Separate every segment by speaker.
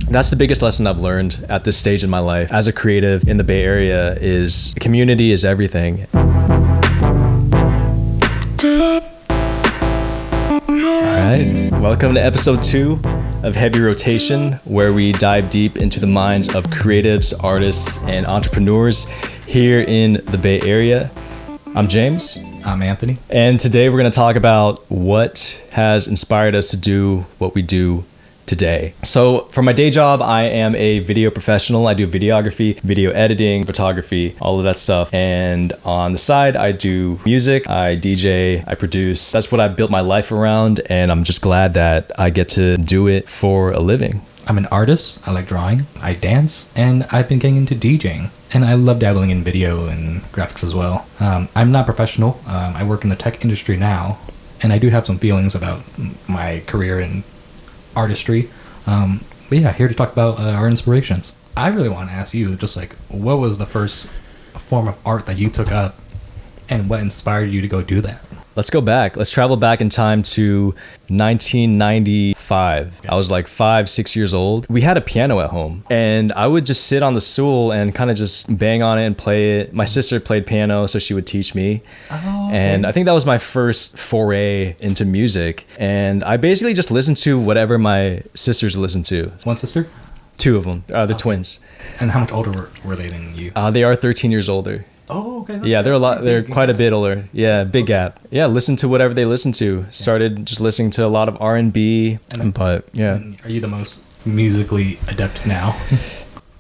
Speaker 1: That's the biggest lesson I've learned at this stage in my life as a creative in the Bay Area is community is everything. All right, welcome to episode 2 of Heavy Rotation, where we dive deep into the minds of creatives, artists, and entrepreneurs here in the Bay Area. I'm James.
Speaker 2: I'm Anthony.
Speaker 1: And today we're going to talk about what has inspired us to do what we do today. So for my day job, I am a video professional. I do videography, video editing, photography, all of that stuff. And on the side, I do music, I DJ, I produce. That's what I built my life around. And I'm just glad that I get to do it for a living.
Speaker 2: I'm an artist. I like drawing. I dance. And I've been getting into DJing. And I love dabbling in video and graphics as well. I'm not professional. I work in the tech industry now. And I do have some feelings about my career in artistry. But yeah, here to talk about our inspirations. I really want to ask you, just like, what was the first form of art that you took up and what inspired you to go do that?
Speaker 1: Let's go back. Let's travel back in time to 1995. I was like 5-6 years old. We had a piano at home and I would just sit on the stool and kind of just bang on it and play it. My sister played piano, so she would teach me. Oh, okay. And I think that was my first foray into music. And I basically just listened to whatever my sisters listened to.
Speaker 2: One sister?
Speaker 1: 2 of them. They're twins.
Speaker 2: And how much older were they than you?
Speaker 1: They are 13 years older.
Speaker 2: Oh, okay.
Speaker 1: Yeah, they're quite a bit older. Yeah, big gap. Yeah, listen to whatever they listen to. Started just listening to a lot of R&B, but yeah.
Speaker 2: Are you the most musically adept now?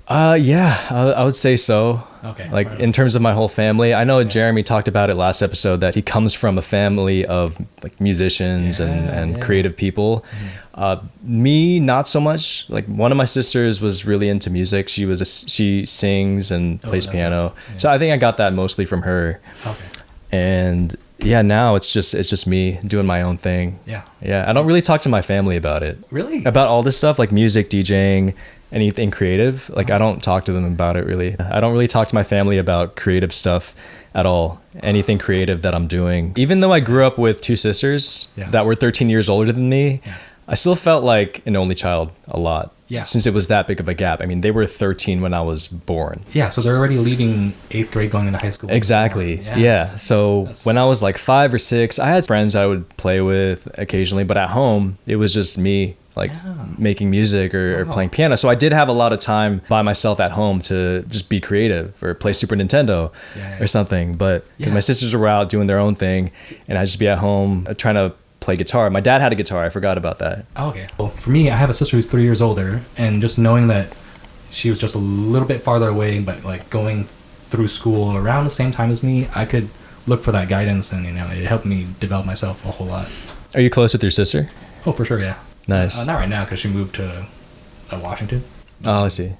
Speaker 1: Yeah, I would say so.
Speaker 2: Okay.
Speaker 1: Like
Speaker 2: right.
Speaker 1: In terms of my whole family, I know Jeremy talked about it last episode that he comes from a family of like musicians and creative people. Mm-hmm. Me, not so much. Like one of my sisters was really into music. She sings and plays piano. Right. Yeah. So I think I got that mostly from her. Okay. And yeah, now it's just me doing my own thing. Yeah. I don't really talk to my family about it.
Speaker 2: Really?
Speaker 1: About all this stuff like music, DJing, anything creative. Like I don't talk to them about it really. I don't really talk to my family about creative stuff at all. Anything creative that I'm doing. Even though I grew up with 2 sisters that were 13 years older than me, I still felt like an only child a lot. Yeah. Since it was that big of a gap. I mean, they were 13 when I was born.
Speaker 2: Yeah, so they're already leaving 8th grade going into high school.
Speaker 1: Exactly. Yeah. So when I was like 5 or 6, I had friends I would play with occasionally, but at home, it was just me making music or playing piano. So I did have a lot of time by myself at home to just be creative or play Super Nintendo or something. But my sisters were out doing their own thing and I'd just be at home trying to play guitar. My dad had a guitar. I forgot about that.
Speaker 2: Oh, okay. Well, for me, I have a sister who's 3 years older, and just knowing that she was just a little bit farther away, but like going through school around the same time as me, I could look for that guidance, and it helped me develop myself a whole lot.
Speaker 1: Are you close with your sister?
Speaker 2: Oh, for sure, yeah.
Speaker 1: Nice.
Speaker 2: Not right now because she moved to Washington.
Speaker 1: Oh, I see.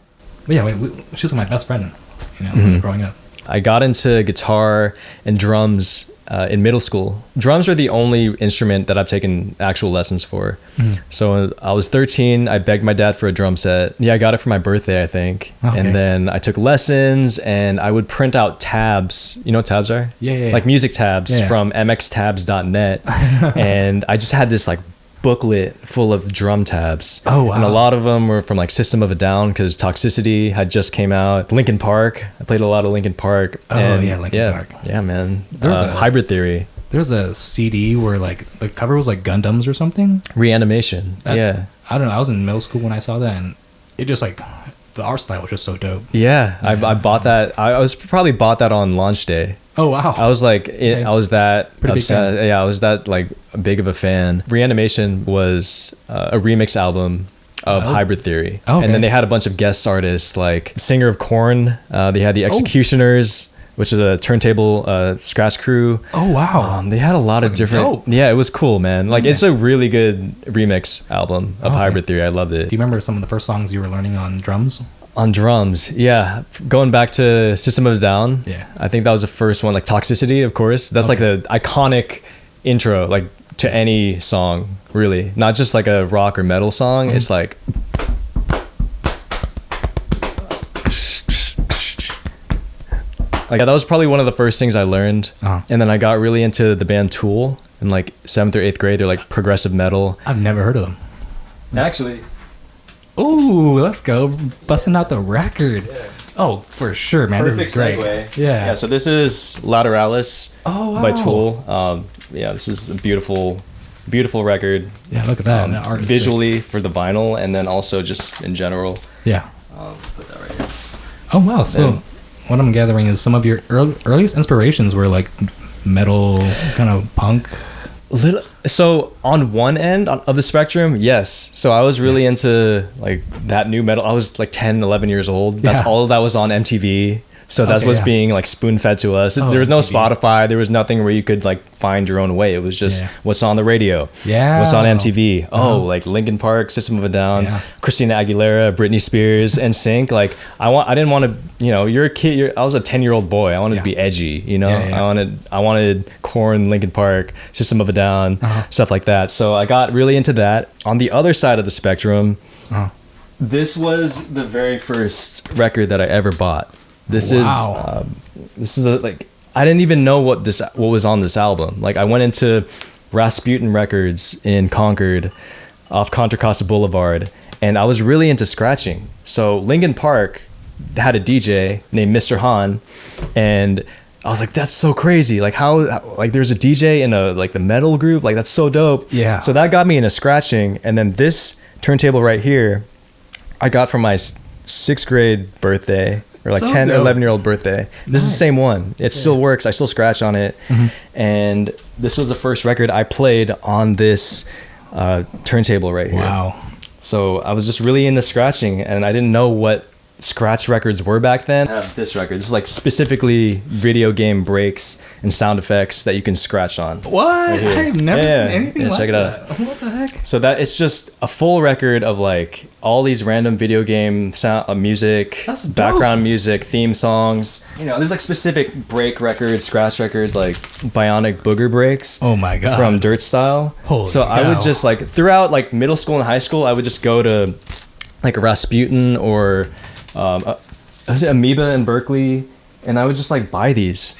Speaker 2: But yeah, she was my best friend, growing up.
Speaker 1: I got into guitar and drums in middle school. Drums are the only instrument that I've taken actual lessons for. So I was 13. I begged my dad for a drum set. Yeah, I got it for my birthday, I think. Okay. And then I took lessons and I would print out tabs. You know what tabs are? Yeah. Like music tabs from mxtabs.net. And I just had this like booklet full of drum tabs. Oh, wow. And a lot of them were from like System of a Down because Toxicity had just came out. Linkin Park. I played a lot of Linkin Park.
Speaker 2: Linkin Park.
Speaker 1: Yeah, man. There was Hybrid Theory.
Speaker 2: There's a CD where like the cover was like Gundams or something.
Speaker 1: Reanimation. I
Speaker 2: don't know. I was in middle school when I saw that and it just like the art style was just so dope.
Speaker 1: Yeah. I bought that. I was probably bought that on launch day.
Speaker 2: Oh wow!
Speaker 1: I was like, I was that
Speaker 2: pretty
Speaker 1: upset.
Speaker 2: Big fan.
Speaker 1: Yeah, I was that like big of a fan. Reanimation was a remix album of Hybrid Theory, and then they had a bunch of guest artists like singer of Korn. They had the Executioners, which is a turntable scratch crew.
Speaker 2: Oh wow!
Speaker 1: They had a lot of different. Dope. Yeah, it was cool, man. Like it's a really good remix album of Hybrid Theory. I loved it.
Speaker 2: Do you remember some of the first songs you were learning on drums?
Speaker 1: On drums, yeah. Going back to System of a Down, I think that was the first one. Like Toxicity, of course. That's like the iconic intro, like to any song, really. Not just like a rock or metal song. It's like. Like that was probably one of the first things I learned. And then I got really into the band Tool in like 7th or 8th grade. They're like progressive metal.
Speaker 2: I've never heard of them.
Speaker 1: Actually,
Speaker 2: Ooh, let's go. Busting out the record. Yeah. Oh, for sure, man.
Speaker 1: Perfect
Speaker 2: this is great.
Speaker 1: Segue.
Speaker 2: Yeah.
Speaker 1: Yeah, so this is Lateralis by
Speaker 2: wow.
Speaker 1: Tool. Yeah, this is a beautiful record.
Speaker 2: Yeah, look at that. That art is
Speaker 1: visually for the vinyl, and then also just in general.
Speaker 2: Yeah.
Speaker 1: Put that right here.
Speaker 2: Oh, wow. So what I'm gathering is some of your earliest inspirations were like metal, kind of punk.
Speaker 1: So on one end of the spectrum, yes. So I was really into like that new metal. I was like 10, 11 years old. That's all that was on MTV. So that's what's being like spoon fed to us. There was no MTV. Spotify. There was nothing where you could like find your own way. It was just what's on the radio. Yeah. What's on MTV. Oh, like Linkin Park, System of a Down, Christina Aguilera, Britney Spears, NSYNC. Like I didn't want to, you're a kid. I was a 10-year-old boy. I wanted to be edgy, I wanted Korn, Linkin Park, System of a Down, stuff like that. So I got really into that. On the other side of the spectrum, this was the very first record that I ever bought. This is like I didn't even know what was on this album. Like I went into Rasputin Records in Concord off Contra Costa Boulevard, and I was really into scratching. So Linkin Park had a DJ named Mr. Han, and I was like, that's so crazy. Like how like there's a DJ in a like the metal group, like that's so dope. Yeah. So that got me into scratching, and then this turntable right here, I got for my 6th grade birthday. Or like 10 or 11-year-old birthday. This is the same one. It still works. I still scratch on it. And this was the first record I played on this turntable right here. Wow. So I was just really into scratching, and I didn't know what scratch records were back then. I have this record. This is like specifically video game breaks and sound effects that you can scratch on. What? Right, I've never seen anything like check it out. That. What the heck? So that it's just a full record of like all these random video game sound music, background music, theme songs. There's like specific break records, scratch records, like Bionic Booger breaks. Oh my god! From Dirt Style. Holy so cow. I would just like throughout like middle school and high school, I would just go to like Rasputin or Amoeba in Berkeley, and I would just like buy these.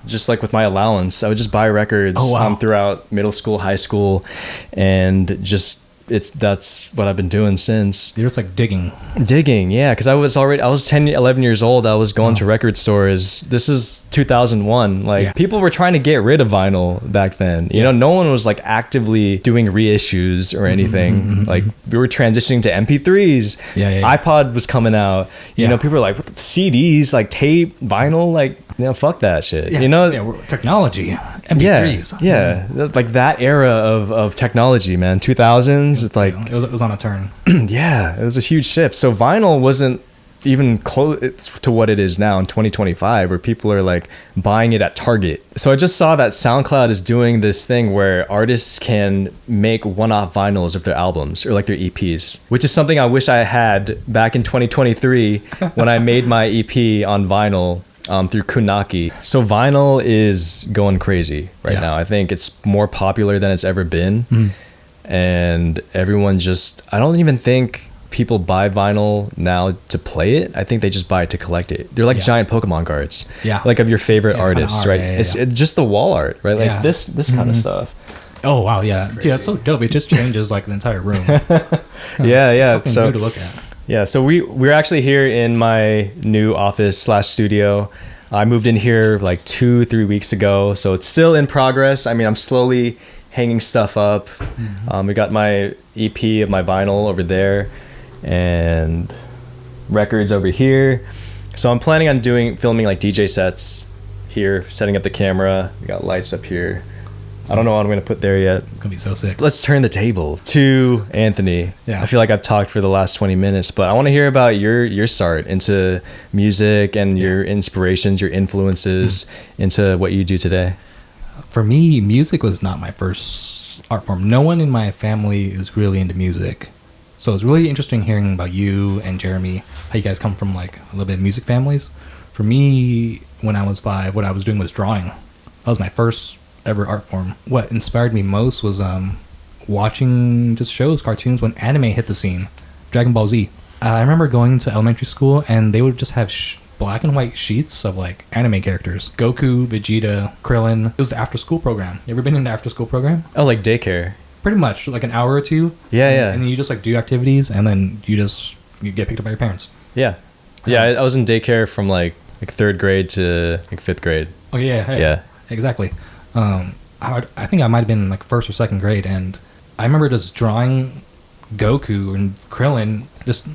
Speaker 1: Just like with my allowance, I would just buy records throughout middle school, high school, and just that's what I've been doing since. You're just like digging, because I was 10, 11 years old. I was going to record stores. This is 2001. Like people were trying to get rid of vinyl back then. No one was like actively doing reissues or anything. Like we were transitioning to MP3s. iPod was coming out. People were like, what the CDs, like tape, vinyl, like fuck that shit. Technology, MP3s. Like that era of technology, man. 2000s. It's like it was on a turn. It was a huge shift. So vinyl wasn't even close to what it is now in 2025, where people are like buying it at Target. So I just saw that SoundCloud is doing this thing where artists can make one-off vinyls of their albums or like their EPs, which is something I wish I had back in 2023 when I made my EP on vinyl. Through Kunaki. So vinyl is going crazy right now. I think it's more popular than it's ever been. And everyone I don't even think people buy vinyl now to play it. I think they just buy it to collect it. They're like giant Pokemon cards. Like of your favorite artists, right? It's just the wall art, right? Like this kind of stuff. Oh wow, yeah. Dude, that's so dope. It just changes like the entire room. Something new to look at. Yeah, so we're actually here in my new office / studio. I moved in here like 2-3 weeks ago, so it's still in progress. I mean, I'm slowly hanging stuff up. We got my EP of my vinyl over there and records over here. So I'm planning on filming like DJ sets here, setting up the camera. We got lights up here. I don't know what I'm going to put there yet. It's going to be so sick. Let's turn the table to Anthony. I feel like I've talked for the last 20 minutes, but I want to hear about your start into music and your inspirations, your influences into what you do today. For me, music was not my first art form. No one in my family is really into music. So it's really interesting hearing about you and Jeremy, how you guys come from like a little bit of music families. For me, when I was 5, what I was doing was drawing. That was my first ever art form. What inspired me most was watching just shows, cartoons when anime hit the scene. Dragon Ball Z. I remember going to elementary school and they would just have black and white sheets of like anime characters. Goku, Vegeta, Krillin. It was the after school program. You ever been in the after school program? Oh, like daycare.
Speaker 2: Pretty much like an hour or two.
Speaker 1: Yeah, yeah.
Speaker 2: And then you just like do activities, and then you get picked up by your parents.
Speaker 1: Yeah. Yeah, I was in daycare from like 3rd grade to like 5th grade.
Speaker 2: Oh yeah, hey,
Speaker 1: Yeah.
Speaker 2: exactly. I think I might have been in like 1st or 2nd grade, and I remember just drawing Goku and Krillin, just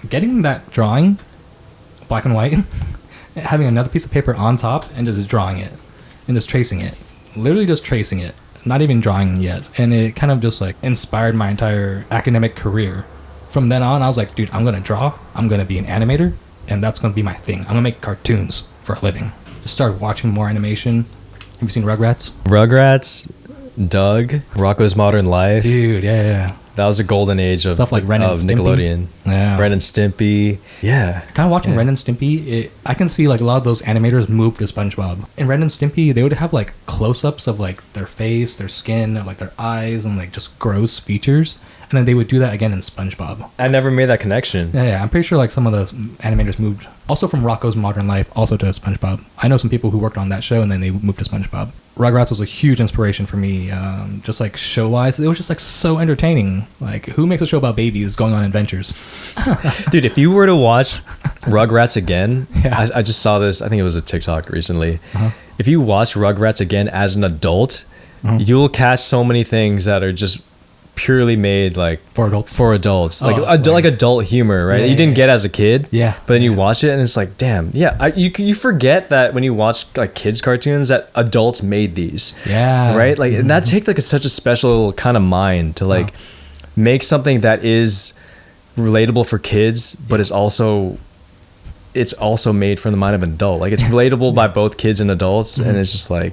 Speaker 2: getting that drawing, black and white, having another piece of paper on top, and just drawing it, and just tracing it, literally just tracing it, not even drawing yet, and it kind of just like inspired my entire academic career. From then on, I was like, dude, I'm gonna draw, I'm gonna be an animator, and that's gonna be my thing. I'm gonna make cartoons for a living. Just started watching more animation. Have you seen Rugrats?
Speaker 1: Rugrats, Doug, Rocko's Modern Life.
Speaker 2: Dude, yeah.
Speaker 1: That was a golden age of
Speaker 2: Stuff like Ren and
Speaker 1: of
Speaker 2: Stimpy.
Speaker 1: Nickelodeon.
Speaker 2: Yeah.
Speaker 1: Ren and Stimpy. Yeah.
Speaker 2: Kind of watching
Speaker 1: Yeah.
Speaker 2: Ren and Stimpy, I can see like a lot of those animators move to SpongeBob. In Ren and Stimpy, they would have like close-ups of like their face, their skin, like their eyes, and like just gross features. And then they would do that again in SpongeBob.
Speaker 1: I never made that connection.
Speaker 2: Yeah, I'm pretty sure like some of those animators moved also from Rocko's Modern Life also to SpongeBob. I know some people who worked on that show and then they moved to SpongeBob. Rugrats was a huge inspiration for me, just like show-wise. It was just like so entertaining. Like, who makes a show about babies going on adventures?
Speaker 1: Dude, if you were to watch Rugrats again,
Speaker 2: Yeah.
Speaker 1: I just saw this, I think it was a TikTok recently.
Speaker 2: Uh-huh.
Speaker 1: If you watch Rugrats again as an adult, you'll catch so many things that are just purely made like
Speaker 2: For adults.
Speaker 1: like
Speaker 2: that's
Speaker 1: like
Speaker 2: hilarious.
Speaker 1: adult humor, right?
Speaker 2: Yeah,
Speaker 1: You didn't
Speaker 2: yeah.
Speaker 1: get as a kid,
Speaker 2: Yeah.
Speaker 1: But then you
Speaker 2: Yeah.
Speaker 1: watch it and it's like, damn, yeah. You forget that when you watch like kids cartoons that adults made these,
Speaker 2: Yeah.
Speaker 1: right? Like, and that takes like such a special kind of mind to like make something that is relatable for kids, but it's also made from the mind of an adult. Like, it's relatable by both kids and adults, and it's just like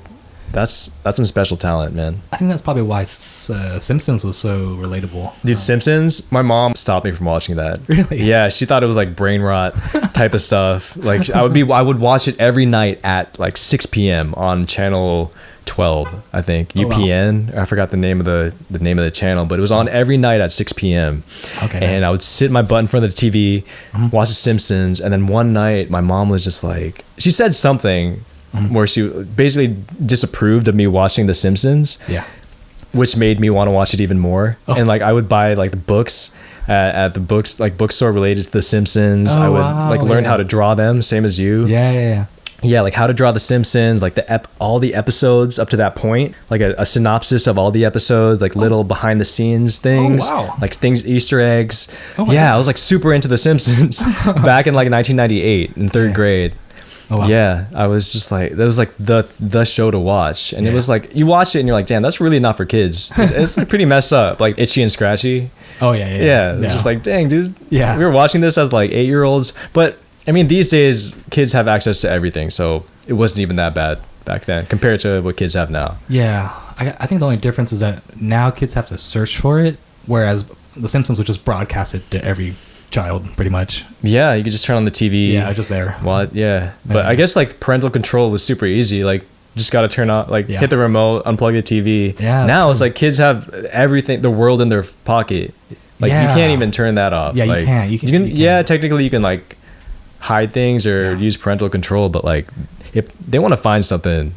Speaker 1: that's some special talent, man.
Speaker 2: I think that's probably why Simpsons was so relatable.
Speaker 1: Dude, Simpsons, my mom stopped me from watching that.
Speaker 2: Really?
Speaker 1: Yeah, she thought it was like brain rot type of stuff. Like, I would watch it every night at like 6 p.m. on channel 12, I think.
Speaker 2: Oh, wow.
Speaker 1: UPN. I forgot the name of the channel, but it was on every night at 6 p.m.
Speaker 2: Okay,
Speaker 1: And
Speaker 2: nice.
Speaker 1: I would sit my butt in front of the TV, watch The Simpsons, and then one night my mom was just like, she said something where she basically disapproved of me watching The Simpsons,
Speaker 2: Yeah.
Speaker 1: which made me want to watch it even more.
Speaker 2: Oh.
Speaker 1: And like, I would buy like the books at the bookstore related to The Simpsons.
Speaker 2: Oh,
Speaker 1: I would
Speaker 2: wow,
Speaker 1: like learn
Speaker 2: yeah.
Speaker 1: how to draw them, same as you.
Speaker 2: Yeah.
Speaker 1: Yeah, like how to draw The Simpsons, like all the episodes up to that point, like a synopsis of all the episodes, like little behind the scenes things,
Speaker 2: wow.
Speaker 1: like things, Easter eggs.
Speaker 2: Oh, my
Speaker 1: yeah,
Speaker 2: God.
Speaker 1: I was like super into The Simpsons back in like 1998 in 3rd grade.
Speaker 2: Oh, wow.
Speaker 1: Yeah, I was just like, that was like the show to watch, and it
Speaker 2: Yeah.
Speaker 1: was like, you watch it and you're like, damn, that's really not for kids. It's like pretty messed up, like Itchy and Scratchy.
Speaker 2: Oh, yeah.
Speaker 1: Yeah, it's just like, dang, dude.
Speaker 2: Yeah.
Speaker 1: We were watching this as like 8-year-olds, but I mean, these days kids have access to everything, so it wasn't even that bad back then compared to what kids have now.
Speaker 2: Yeah. I think the only difference is that now kids have to search for it, whereas The Simpsons was just broadcasted to every child, pretty much.
Speaker 1: Yeah, you could just turn on the TV.
Speaker 2: Yeah, just there.
Speaker 1: What? Yeah, but
Speaker 2: Yeah.
Speaker 1: I guess like parental control was super easy. Like, just got to turn on, like,
Speaker 2: Yeah.
Speaker 1: hit the remote, unplug the TV.
Speaker 2: Yeah, that's
Speaker 1: now it's
Speaker 2: true.
Speaker 1: like kids have everything, the world in their pocket. Like, you
Speaker 2: Yeah.
Speaker 1: can't even turn that off.
Speaker 2: Yeah, you
Speaker 1: like,
Speaker 2: can't. You can-
Speaker 1: Yeah, technically you can like hide things or use parental control, but like if they want to find something,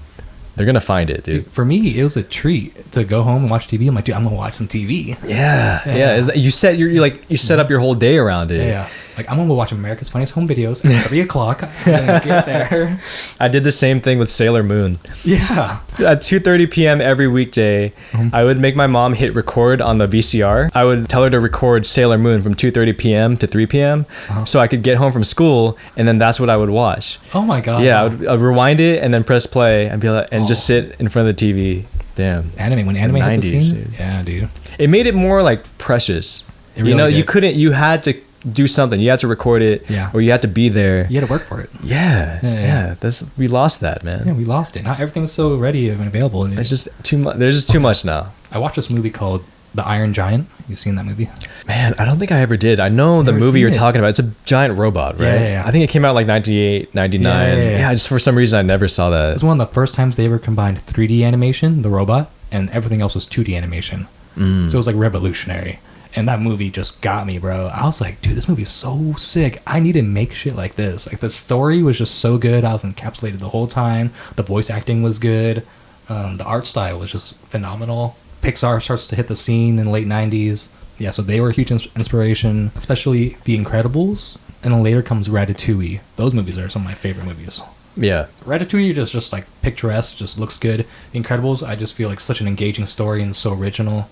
Speaker 1: they're gonna find it, dude.
Speaker 2: For me, it was a treat to go home and watch TV. I'm like, dude, I'm gonna watch some TV.
Speaker 1: Yeah. You set up your whole day around it.
Speaker 2: Yeah. Like, I'm gonna go watch America's Funniest Home Videos at 3 o'clock. I'm gonna get there.
Speaker 1: I did the same thing with Sailor Moon.
Speaker 2: Yeah.
Speaker 1: At 2:30 p.m. every weekday, I would make my mom hit record on the VCR. I would tell her to record Sailor Moon from 2:30 p.m. to 3 p.m. So I could get home from school, and then that's what I would watch.
Speaker 2: Oh my god.
Speaker 1: Yeah, I'd rewind it and then press play and be like, and just sit in front of the TV. Damn.
Speaker 2: Anime, when anime hit the
Speaker 1: 90s,
Speaker 2: scene.
Speaker 1: dude.
Speaker 2: Yeah, dude.
Speaker 1: It made it more like precious.
Speaker 2: It really
Speaker 1: you
Speaker 2: did.
Speaker 1: had to do something. You had to record it,
Speaker 2: Yeah.
Speaker 1: or you had to be there.
Speaker 2: You had to work for it.
Speaker 1: Yeah. We lost that, man.
Speaker 2: Yeah, we lost it. Not everything's so ready and available.
Speaker 1: It's just too much. There's just too much now.
Speaker 2: I watched this movie called The Iron Giant. You seen that movie?
Speaker 1: Man, I don't think I ever did. I know the
Speaker 2: Never
Speaker 1: movie
Speaker 2: seen
Speaker 1: you're
Speaker 2: it.
Speaker 1: talking about. It's a giant robot, right?
Speaker 2: Yeah.
Speaker 1: I think it came out like 98, 99.
Speaker 2: Yeah.
Speaker 1: Just for some reason I never saw that.
Speaker 2: It's one of the first times they ever combined 3D animation, the robot, and everything else was 2D animation. So it was like revolutionary. And that movie just got me, bro. I was like, dude, this movie is so sick. I need to make shit like this. Like, the story was just so good. I was encapsulated the whole time. The voice acting was good. The art style was just phenomenal. Pixar starts to hit the scene in the late 90s. Yeah, so they were a huge inspiration, especially The Incredibles. And then later comes Ratatouille. Those movies are some of my favorite movies.
Speaker 1: Yeah.
Speaker 2: Ratatouille just like picturesque, just looks good. The Incredibles, I just feel like such an engaging story and so original.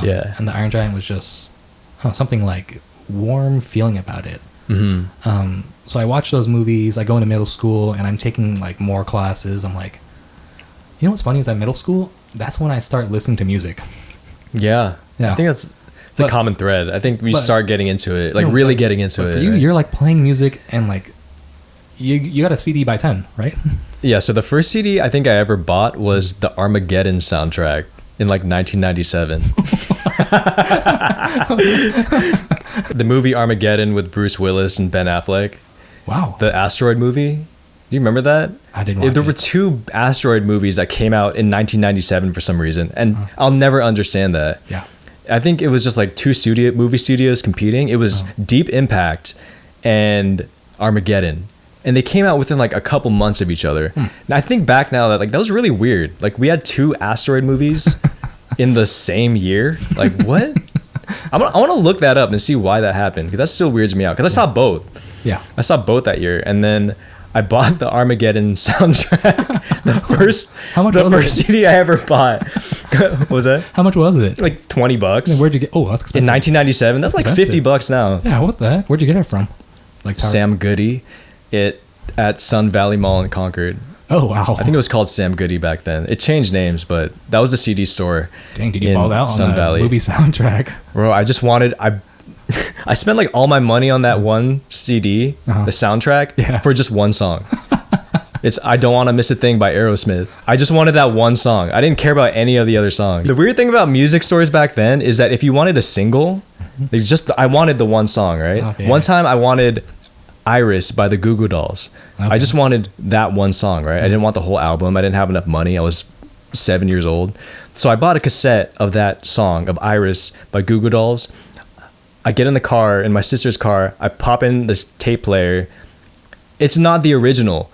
Speaker 1: Yeah.
Speaker 2: And The Iron Giant was just something like warm feeling about it.
Speaker 1: Mm-hmm.
Speaker 2: So I watch those movies. I go into middle school and I'm taking like more classes. I'm like, you know what's funny is at middle school, that's when I start listening to music.
Speaker 1: Yeah.
Speaker 2: Yeah.
Speaker 1: I think it's a common thread. I think we start getting into it, like really getting into it.
Speaker 2: For you,
Speaker 1: right?
Speaker 2: you're like playing music and like you got a CD by 10, right?
Speaker 1: Yeah. So the first CD I think I ever bought was the Armageddon soundtrack in like 1997. The movie Armageddon with Bruce Willis and Ben Affleck.
Speaker 2: Wow.
Speaker 1: The asteroid movie. Do you remember that?
Speaker 2: I didn't watch
Speaker 1: There
Speaker 2: it.
Speaker 1: were two asteroid movies that came out in 1997 for some reason, and I'll never understand that.
Speaker 2: Yeah.
Speaker 1: I think it was just like two movie studios competing. It was Deep Impact and Armageddon, and they came out within like a couple months of each other. And I think back now that was really weird. Like we had two asteroid movies in the same year. Like what? I want to look that up and see why that happened, because that still weirds me out. Because I saw both.
Speaker 2: Yeah.
Speaker 1: I saw both that year, and then I bought the Armageddon soundtrack. the first CD I ever bought. What was that?
Speaker 2: How much was it?
Speaker 1: Like $20.
Speaker 2: And where'd you get? Oh, that's expensive.
Speaker 1: In 1997, that's like
Speaker 2: Expensive.
Speaker 1: $50 now.
Speaker 2: Yeah, what the heck? Where'd you get it from? Like
Speaker 1: Sam Goody, at Sun Valley Mall in Concord.
Speaker 2: Oh wow!
Speaker 1: I think it was called Sam Goody back then. It changed names, but that was the CD store.
Speaker 2: Dang, did you ball out on the movie soundtrack?
Speaker 1: Bro, I just wanted I spent like all my money on that one CD, the soundtrack, for just one song. It's I Don't Want to Miss a Thing by Aerosmith. I just wanted that one song. I didn't care about any of the other songs. The weird thing about music stores back then is that if you wanted a single, I wanted the one song, right?
Speaker 2: Okay.
Speaker 1: One time I wanted Iris by the Goo Goo Dolls. Okay. I just wanted that one song, right? I didn't want the whole album. I didn't have enough money. I was 7 years old. So I bought a cassette of that song, of Iris by Goo Goo Dolls. I get in the car, in my sister's car. I pop in the tape player. It's not the original.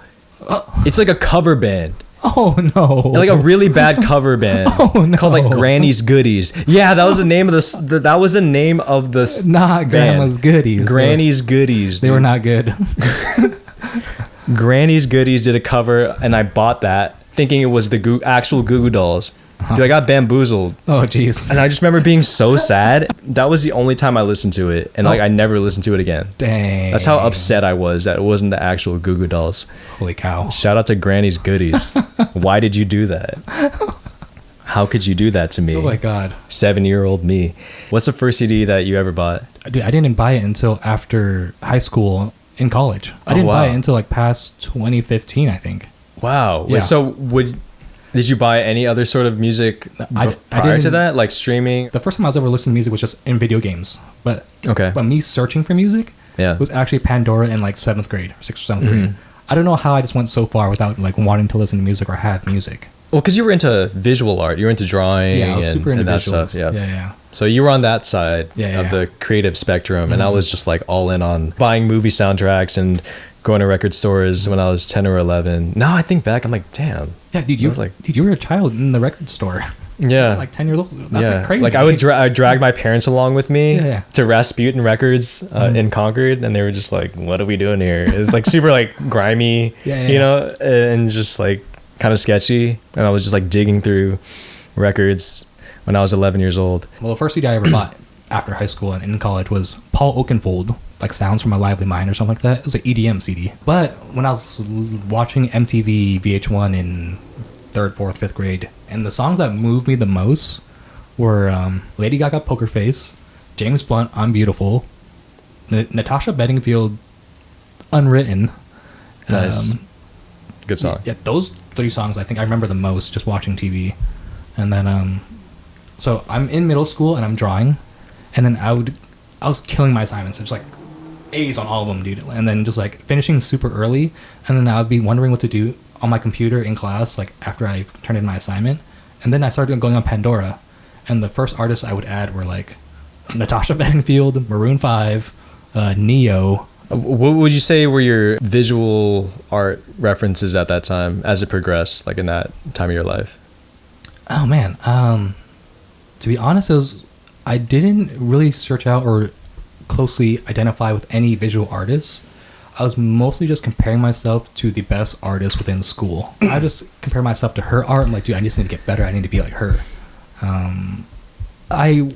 Speaker 1: It's like a cover band.
Speaker 2: Oh no!
Speaker 1: Like a really bad cover band.
Speaker 2: Oh no!
Speaker 1: Called like Granny's Goodies. Yeah, that was the name of that was the name of the
Speaker 2: not
Speaker 1: band.
Speaker 2: Grandma's Goodies.
Speaker 1: Granny's Goodies.
Speaker 2: They were not good.
Speaker 1: Granny's Goodies did a cover, and I bought that thinking it was the actual Goo Goo Dolls. Dude, I got bamboozled.
Speaker 2: Oh jeez.
Speaker 1: And I just remember being so sad. That was the only time I listened to it, and like I never listened to it again.
Speaker 2: Dang.
Speaker 1: That's how upset I was that it wasn't the actual Goo Goo Dolls.
Speaker 2: Holy cow.
Speaker 1: Shout out to Granny's Goodies. Why did you do that? How could you do that to me?
Speaker 2: Oh my god.
Speaker 1: 7-year-old me. What's the first CD that you ever bought?
Speaker 2: Dude, I didn't buy it until after high school in college. I didn't buy it until like past 2015, I think.
Speaker 1: Wow.
Speaker 2: Yeah.
Speaker 1: Wait, so did you buy any other sort of music prior to that, like streaming?
Speaker 2: The first time I was ever listening to music was just in video games. But me searching for music was actually Pandora in like 7th grade, 6th or 7th grade. I don't know how I just went so far without like wanting to listen to music or have music.
Speaker 1: Well, because you were into visual art, you were into drawing,
Speaker 2: I was super into
Speaker 1: that
Speaker 2: visuals.
Speaker 1: stuff. Yeah.
Speaker 2: Yeah.
Speaker 1: So you were on that side of the creative spectrum, and I was just like all in on buying movie soundtracks and going to record stores when I was 10 or 11. Now I think back, I'm like, damn.
Speaker 2: Yeah, dude, you were a child in the record store.
Speaker 1: Yeah.
Speaker 2: Like 10 years old. That's like crazy.
Speaker 1: Like I would drag my parents along with me to Rasputin Records in Concord, and they were just like, what are we doing here? It's like super like grimy, you know, and just like kind of sketchy. And I was just like digging through records when I was 11 years old.
Speaker 2: Well, the first CD I ever bought after high school and in college was Paul Oakenfold, like Sounds from a Lively Mind or something like that. It was an EDM CD. But when I was watching MTV VH1 in 3rd, 4th, 5th grade, and the songs that moved me the most were Lady Gaga, Poker Face, James Blunt, I'm Beautiful, Natasha Bedingfield, Unwritten.
Speaker 1: Nice. Good song.
Speaker 2: Yeah, those 3 songs I think I remember the most just watching TV. And then, so I'm in middle school and I'm drawing, and then I was killing my assignments. It's like A's on all of them, dude. And then just like finishing super early, and then I would be wondering what to do on my computer in class, like after I turned in my assignment. And then I started going on Pandora, and the first artists I would add were like Natasha Bedingfield, Maroon 5, Neo.
Speaker 1: What would you say were your visual art references at that time as it progressed, like in that time of your life?
Speaker 2: Oh man, To be honest, I didn't really search out or closely identify with any visual artists. I was mostly just comparing myself to the best artists within school. I just compare myself to her art. I'm like, dude, I just need to get better. I need to be like her. I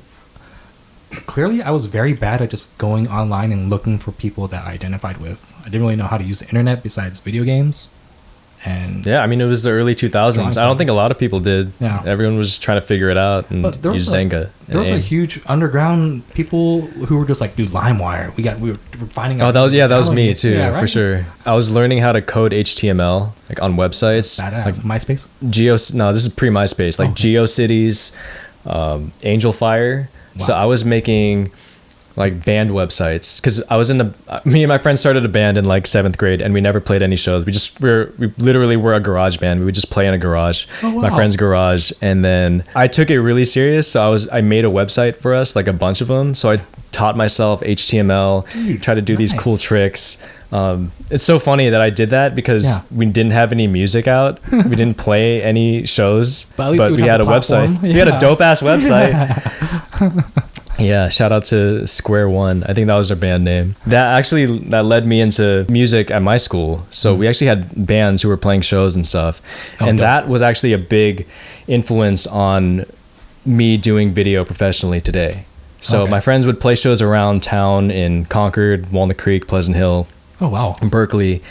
Speaker 2: was very bad at just going online and looking for people that I identified with. I didn't really know how to use the internet besides video games. And
Speaker 1: yeah, I mean, it was the early 2000s. I don't think a lot of people did.
Speaker 2: Yeah.
Speaker 1: Everyone was just trying to figure it out and use Zynga.
Speaker 2: There was a huge underground people who were just like, dude, LimeWire. We were finding out.
Speaker 1: Oh, that was me too,
Speaker 2: yeah, right?
Speaker 1: for sure. I was learning how to code HTML like on websites.
Speaker 2: Badass.
Speaker 1: Like
Speaker 2: MySpace?
Speaker 1: No, this is pre-MySpace. Like GeoCities, Angel Fire.
Speaker 2: Wow.
Speaker 1: So I was making like band websites because I was me and my friend started a band in like 7th grade and we never played any shows. We literally were a garage band. We would just play in a garage, my friend's garage. And then I took it really serious. So I made a website for us, like a bunch of them. So I taught myself HTML, tried to do these cool tricks. It's so funny that I did that because we didn't have any music out. We didn't play any shows, but we had a website. We had a dope ass website. Yeah, shout out to Square One. I think that was their band name. That led me into music at my school. So we actually had bands who were playing shows and stuff. That was actually a big influence on me doing video professionally today. So my friends would play shows around town in Concord, Walnut Creek, Pleasant Hill.
Speaker 2: Oh, wow.
Speaker 1: Berkeley.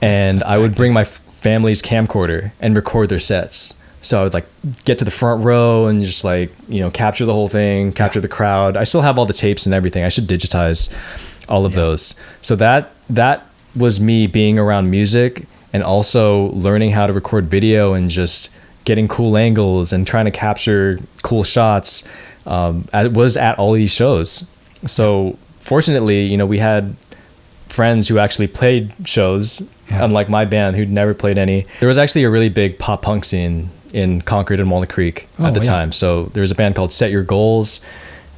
Speaker 1: And I would bring my family's camcorder and record their sets. So I would like get to the front row and just like, capture the whole thing, capture the crowd. I still have all the tapes and everything. I should digitize all of those. So that was me being around music and also learning how to record video and just getting cool angles and trying to capture cool shots. I was at all these shows. So fortunately, we had friends who actually played shows, unlike my band who'd never played any. There was actually a really big pop punk scene in Concord and Walnut Creek at the time. So there was a band called Set Your Goals,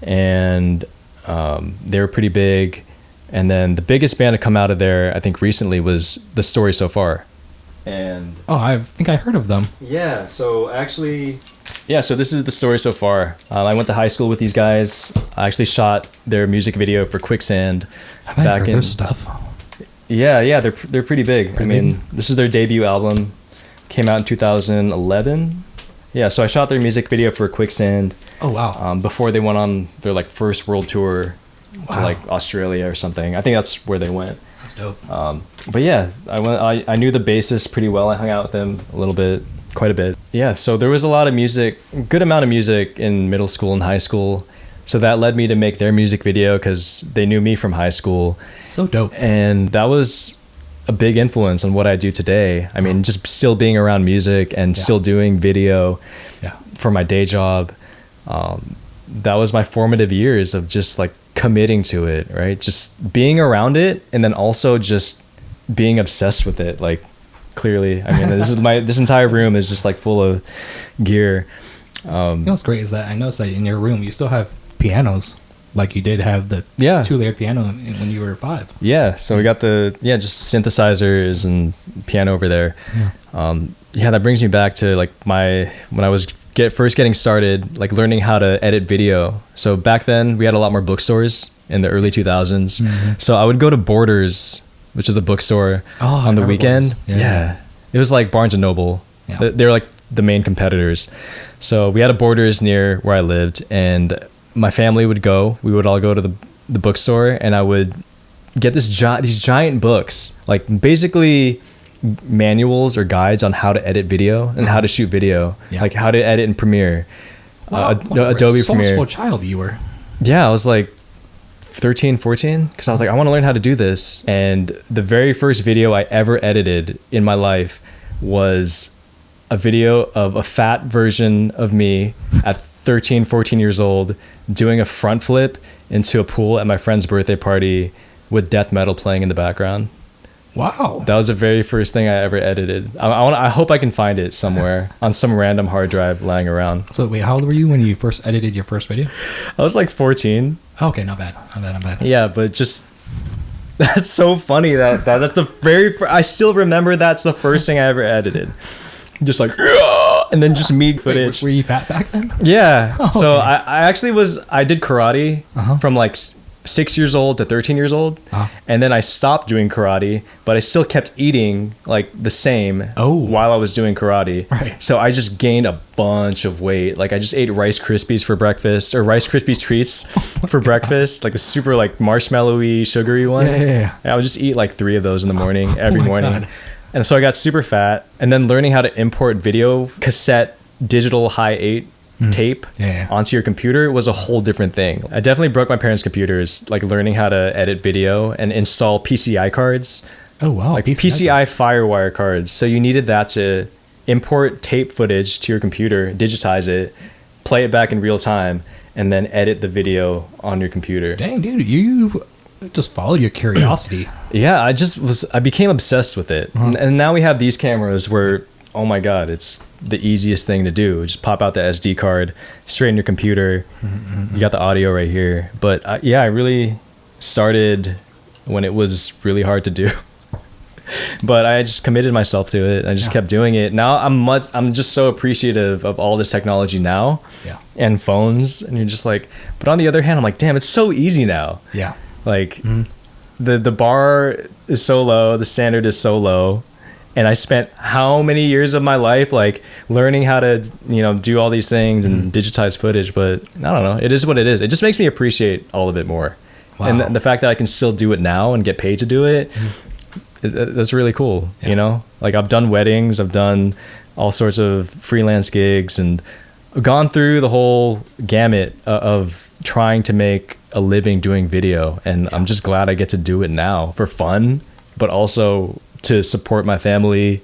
Speaker 1: and they were pretty big. And then the biggest band to come out of there, I think recently, was The Story So Far. And
Speaker 2: I think I heard of them.
Speaker 1: Yeah, so this is The Story So Far. I went to high school with these guys. I actually shot their music video for Quicksand.
Speaker 2: Have I heard their stuff?
Speaker 1: Yeah, they're pretty big. This is their debut album. Came out in 2011. Yeah, so I shot their music video for Quicksand.
Speaker 2: Oh, wow.
Speaker 1: Before they went on their like first world tour to like Australia or something. I think that's where they went.
Speaker 2: That's dope.
Speaker 1: But yeah, I knew the bassist pretty well. I hung out with him quite a bit. Yeah, so there was a lot of music, good amount of music in middle school and high school. So that led me to make their music video because they knew me from high school.
Speaker 2: So dope.
Speaker 1: And that was a big influence on what I do today. I mean, just still being around music and still doing video for my day job. That was my formative years of just like committing to it, right? Just being around it and then also just being obsessed with it. Like clearly, I mean, this entire room is just like full of gear.
Speaker 2: What's great is that I noticed that in your room you still have pianos, like you did have the 2-layered piano when you were 5.
Speaker 1: Yeah, so we got just synthesizers and piano over there. That brings me back to like when I was first getting started, like learning how to edit video. So back then we had a lot more bookstores in the early 2000s. So I would go to Borders, which is the bookstore, on the weekend. Yeah, it was like Barnes and Noble. They were like the main competitors. So we had a Borders near where I lived, and my family would go. We would all go to the bookstore, and I would get these giant books, like basically manuals or guides on how to edit video and how to shoot video, like how to edit in Premiere, Adobe Premiere.
Speaker 2: Small child you were.
Speaker 1: Yeah, I was like 13, 14, because I was like, I want to learn how to do this. And the very first video I ever edited in my life was a video of a fat version of me at 13, 14 years old doing a front flip into a pool at my friend's birthday party with death metal playing in the background.
Speaker 2: Wow.
Speaker 1: That was the very first thing I ever edited. I hope I can find it somewhere on some random hard drive lying around.
Speaker 2: So wait, how old were you when you first edited your first video?
Speaker 1: I was like 14.
Speaker 2: Okay, not bad.
Speaker 1: Yeah, but just that's so funny that's the very I still remember that's the first thing I ever edited. Just like and then just meat
Speaker 2: Wait,
Speaker 1: footage.
Speaker 2: were you fat back then?
Speaker 1: Yeah.
Speaker 2: Oh,
Speaker 1: So
Speaker 2: okay.
Speaker 1: I actually I did karate
Speaker 2: Uh-huh.
Speaker 1: from like 6 years old to 13 years old.
Speaker 2: Uh-huh.
Speaker 1: And then I stopped doing karate, but I still kept eating like the same while I was doing karate.
Speaker 2: Right.
Speaker 1: So I just gained a bunch of weight. Like I just ate Rice Krispies for breakfast, or Rice Krispies treats for breakfast, like the super like marshmallowy, sugary one.
Speaker 2: Yeah.
Speaker 1: I would just eat like 3 of those in the morning, every
Speaker 2: my
Speaker 1: morning.
Speaker 2: God.
Speaker 1: And so I got super fat. And then learning how to import video cassette digital high 8 tape
Speaker 2: Yeah.
Speaker 1: onto your computer was a whole different thing. I definitely broke my parents' computers, like learning how to edit video and install PCI cards,
Speaker 2: Oh wow.
Speaker 1: like PCI FireWire cards. So you needed that to import tape footage to your computer, digitize it, play it back in real time, and then edit the video on your computer.
Speaker 2: Dang, dude, you just followed your curiosity.
Speaker 1: Yeah, I became obsessed with it. And now we have these cameras where, oh my God, it's the easiest thing to do. Just pop out the SD card, straight in your computer. You got the audio right here. But yeah, I really started when it was really hard to do. But I just committed myself to it. I just kept doing it. Now I'm just so appreciative of all this technology now
Speaker 2: Yeah.
Speaker 1: and phones. And you're just like, but on the other hand, I'm like, damn, it's so easy now.
Speaker 2: Yeah.
Speaker 1: Like the bar is so low, the standard is so low, and I spent how many years of my life like learning how to do all these things and digitize footage. But I don't know, it is what it is. It just makes me appreciate all of it more.
Speaker 2: Wow.
Speaker 1: And the fact that I can still do it now and get paid to do it, that's really cool.
Speaker 2: Yeah.
Speaker 1: Like I've done weddings, I've done all sorts of freelance gigs, and gone through the whole gamut of trying to make a living doing video. And I'm just glad I get to do it now for fun, but also to support my family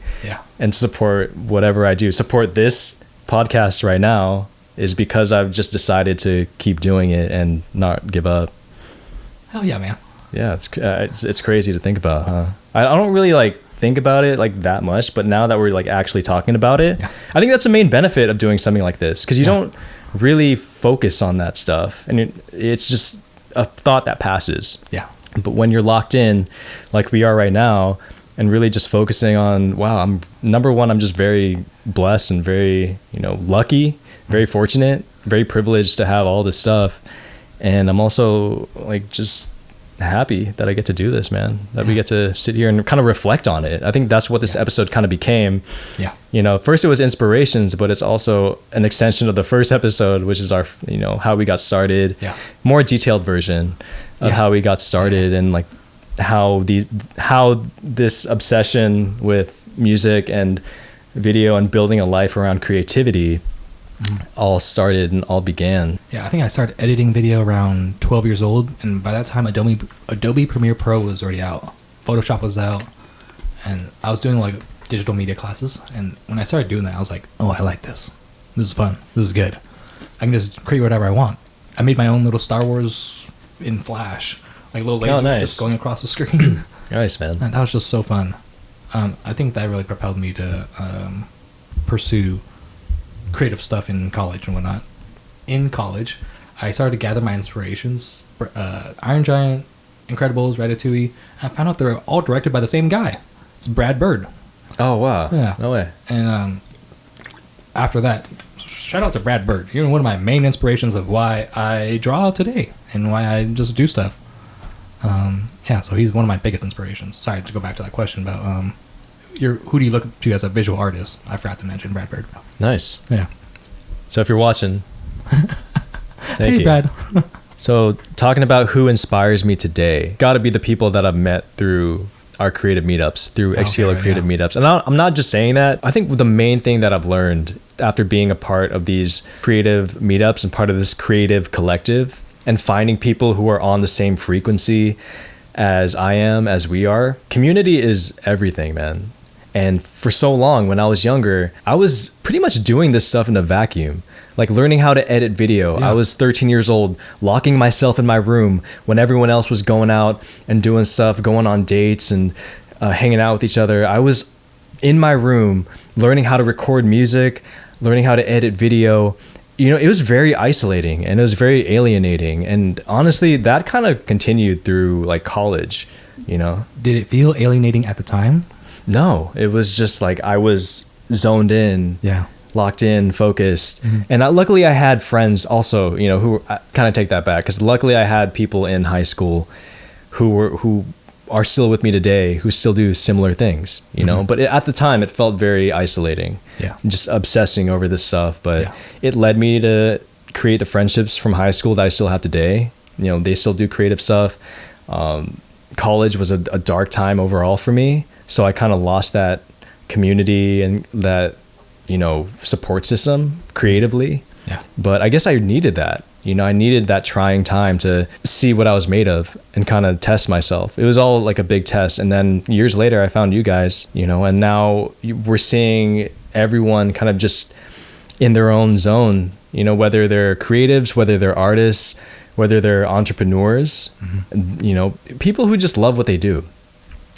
Speaker 1: and support whatever I do. Support this podcast right now is because I've just decided to keep doing it and not give up.
Speaker 2: Hell yeah, man.
Speaker 1: Yeah, it's crazy to think about, huh? I don't really like think about it like that much, but now that we're like actually talking about it, I think that's the main benefit of doing something like this, because you don't really focus on that stuff, and it's just a thought that passes.
Speaker 2: Yeah.
Speaker 1: But when you're locked in like we are right now and really just focusing on, wow, I'm just very blessed and very lucky, very fortunate, very privileged to have all this stuff. And I'm also like just happy that I get to do this, man, that we get to sit here and kind of reflect on it. I think that's what this episode kind of became. First it was inspirations, but it's also an extension of the first episode, which is our how we got started, more detailed version of how we got started, and like how this obsession with music and video and building a life around creativity all started and all began.
Speaker 2: Yeah, I think I started editing video around 12 years old, and by that time Adobe Premiere Pro was already out, Photoshop was out, and I was doing like digital media classes. And when I started doing that, I was like, oh, I like this. This is fun. This is good. I can just create whatever I want. I made my own little Star Wars in Flash, like little lasers just going across the screen.
Speaker 1: Nice, man.
Speaker 2: And that was just so fun. I think that really propelled me to pursue creative stuff in college and whatnot. In college, I started to gather my inspirations. Iron Giant, Incredibles, Ratatouille. And I found out they're all directed by the same guy. It's Brad Bird.
Speaker 1: Oh, wow.
Speaker 2: Yeah.
Speaker 1: No way.
Speaker 2: And after that, shout out to Brad Bird. You're one of my main inspirations of why I draw today and why I just do stuff. So he's one of my biggest inspirations. Sorry to go back to that question about who do you look up to as a visual artist? I forgot to mention Brad Bird.
Speaker 1: Nice.
Speaker 2: Yeah.
Speaker 1: So if you're watching, thank you.
Speaker 2: Brad.
Speaker 1: So talking about who inspires me today, got to be the people that I've met through our creative meetups, through XTLO creative meetups. And I'm not just saying that. I think the main thing that I've learned after being a part of these creative meetups and part of this creative collective and finding people who are on the same frequency as I am, as we are, community is everything, man. And for so long, when I was younger, I was pretty much doing this stuff in a vacuum, like learning how to edit video. I was 13 years old, locking myself in my room when everyone else was going out and doing stuff, going on dates and hanging out with each other. I was in my room learning how to record music, learning how to edit video. It was very isolating and it was very alienating. And honestly, that kind of continued through like college,
Speaker 2: Did it feel alienating at the time?
Speaker 1: No, it was just like I was zoned in.
Speaker 2: Yeah.
Speaker 1: locked in, focused. And luckily I had friends also, you know, who kind of take that back, because luckily I had people in high school who are still with me today, who still do similar things, you know. But at the time it felt very isolating, just obsessing over this stuff. But it led me to create the friendships from high school that I still have today. You know, they still do creative stuff. College was a dark time overall for me, so I kind of lost that community and that, you know, support system creatively. But I guess I needed that. You know, I needed that trying time to see what I was made of and kind of test myself. It was all like a big test. And then years later, I found you guys, you know, and now we're seeing everyone kind of just in their own zone, you know, whether they're creatives, whether they're artists, whether they're entrepreneurs, you know, people who just love what they do,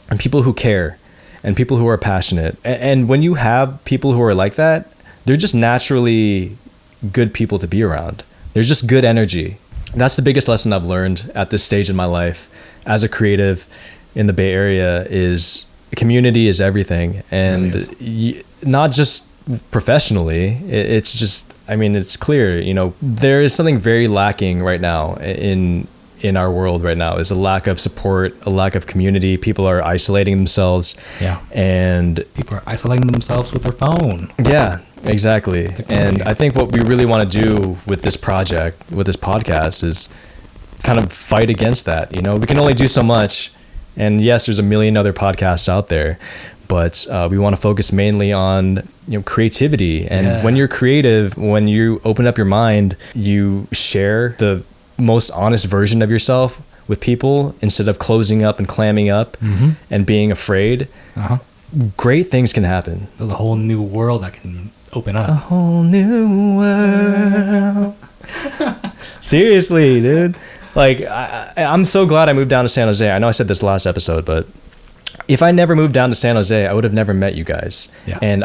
Speaker 1: and people who care, and people who are passionate. And when you have people who are like that, they're just naturally good people to be around. There's just good energy. That's the biggest lesson I've learned at this stage in my life as a creative in the Bay Area, is community is everything. And really not just professionally, it's just, I mean, it's clear, you know, there is something very lacking right now in our world right now, is a lack of support, a lack of community. People are isolating themselves. And
Speaker 2: people are isolating themselves with their phone.
Speaker 1: Exactly. And I think what we really want to do with this project, with this podcast, is kind of fight against that. You know, we can only do so much. And yes, there's a million other podcasts out there, but we want to focus mainly on, you know, creativity. And when you're creative, when you open up your mind, you share the most honest version of yourself with people instead of closing up and clamming up and being afraid. Great things can happen.
Speaker 2: There's a whole new world that can open up.
Speaker 1: A whole new world. Seriously, dude. Like, I'm so glad I moved down to San Jose. I know I said this last episode, but if I never moved down to San Jose, I would have never met you guys. And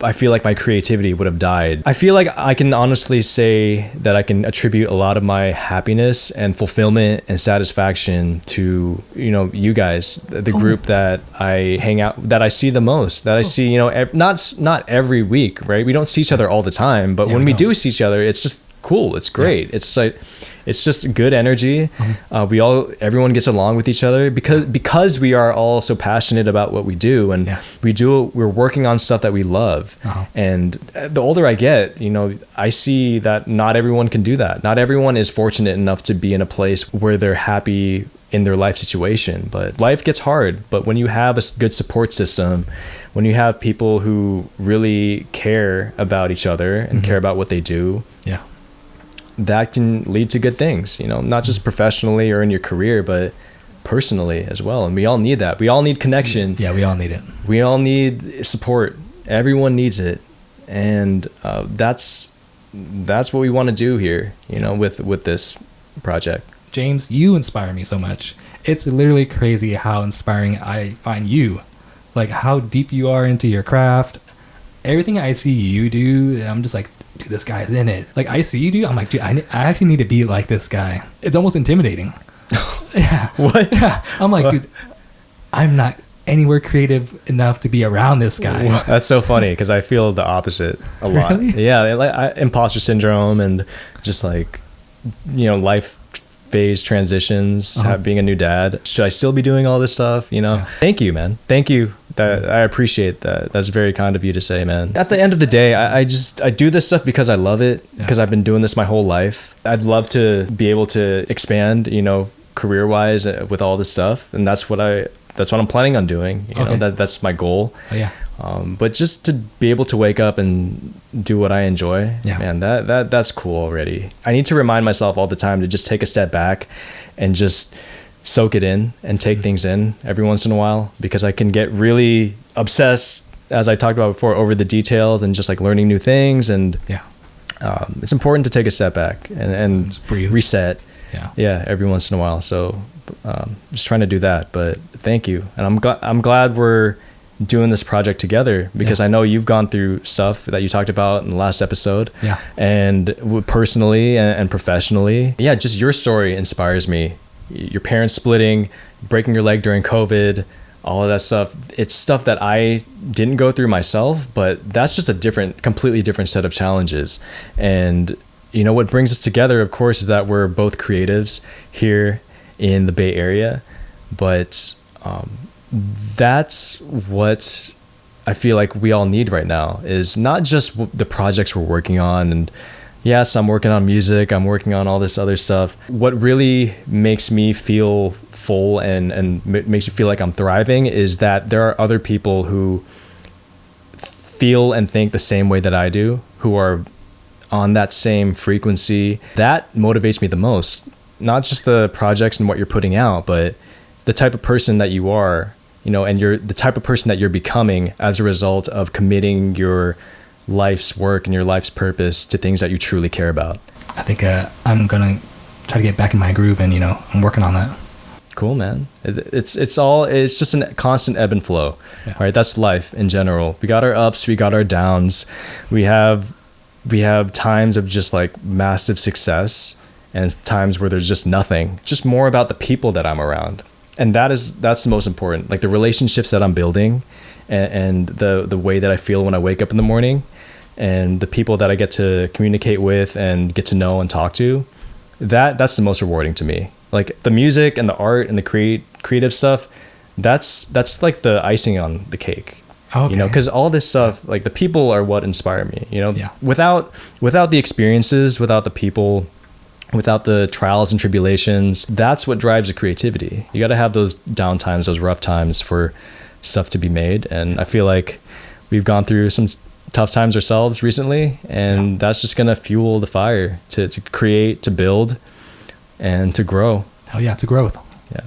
Speaker 1: I feel like my creativity would have died. I feel like I can honestly say that I can attribute a lot of my happiness and fulfillment and satisfaction to, you know, you guys, the group that I hang out, that I see the most, that I see, you know, not every week, right? We don't see each other all the time, but when we do see each other, it's just cool. It's great. It's like, it's just good energy. Everyone gets along with each other because we are all so passionate about what we do, and we're working on stuff that we love. And the older I get, you know, I see that not everyone can do that. Not everyone is fortunate enough to be in a place where they're happy in their life situation. But life gets hard. But when you have a good support system, when you have people who really care about each other and care about what they do, that can lead to good things, you know, not just professionally or in your career, but personally as well. And we all need that. We all need connection.
Speaker 2: We all need it.
Speaker 1: We all need support. Everyone needs it. And that's what we want to do here, you know, with this project.
Speaker 2: James, you inspire me so much. It's literally crazy how inspiring I find you. Like, how deep you are into your craft. Everything I see you do, I'm just like, dude, this guy's in it. Like, I see you do, I'm like, dude, I actually need to be like this guy. It's almost intimidating.
Speaker 1: What?
Speaker 2: I'm like, dude, I'm not anywhere creative enough to be around this guy.
Speaker 1: That's so funny, because I feel the opposite a lot.
Speaker 2: Really?
Speaker 1: Yeah, like imposter syndrome and just like, you know, life phase transitions, being a new dad. Should I still be doing all this stuff? You know, thank you, man. Thank you. I appreciate that. That's very kind of you to say, man. At the end of the day, I do this stuff because I love it, because I've been doing this my whole life. I'd love to be able to expand, you know, career wise with all this stuff. And that's what I'm planning on doing. You know, that's my goal. But just to be able to wake up and do what I enjoy, man, that's cool already. I need to remind myself all the time to just take a step back and just soak it in and take things in every once in a while, because I can get really obsessed, as I talked about before, over the details and just like learning new things. And it's important to take a step back and reset every once in a while. So just trying to do that. But thank you. And I'm glad we're doing this project together, because I know you've gone through stuff that you talked about in the last episode, and personally and professionally. Just your story inspires me. Your parents splitting, breaking your leg during COVID, all of that stuff. It's stuff that I didn't go through myself, but that's just a completely different set of challenges. And, you know, what brings us together, of course, is that we're both creatives here in the Bay Area. But that's what I feel like we all need right now, is not just the projects we're working on. And yes, I'm working on music, I'm working on all this other stuff. What really makes me feel full and makes you feel like I'm thriving is that there are other people who feel and think the same way that I do, who are on that same frequency. That motivates me the most. Not just the projects and what you're putting out, but the type of person that you are, you know, and you're the type of person that you're becoming as a result of committing your life's work and your life's purpose to things that you truly care about.
Speaker 2: I think I'm gonna try to get back in my groove, and, you know, I'm working on that.
Speaker 1: Cool, man. It's just a constant ebb and flow.
Speaker 2: Yeah.
Speaker 1: Right? That's life in general. We got our ups, we got our downs. We have times of just like massive success and times where there's just nothing. Just more about the people that I'm around. And that's the most important. Like the relationships that I'm building, and the way that I feel when I wake up in the morning, and the people that I get to communicate with and get to know and talk to. That's the most rewarding to me. Like the music and the art and the creative stuff, that's like the icing on the cake.
Speaker 2: Okay.
Speaker 1: You know, because all this stuff, like the people are what inspire me. You know,
Speaker 2: Yeah.
Speaker 1: without the experiences, without the people, without the trials and tribulations, that's what drives the creativity. You got to have those down times, those rough times for stuff to be made. And I feel like we've gone through some tough times ourselves recently, and that's just gonna fuel the fire to create, to build, and to grow.
Speaker 2: Hell yeah, to growth.
Speaker 1: Yeah,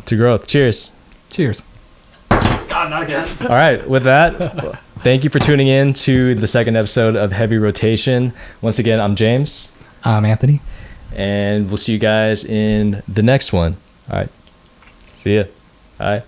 Speaker 1: to growth. Cheers.
Speaker 2: Cheers. God, not again.
Speaker 1: All right, with that, thank you for tuning in to the second episode of Heavy Rotation. Once again, I'm James.
Speaker 2: I'm Anthony.
Speaker 1: And we'll see you guys in the next one. All right. See ya. Bye.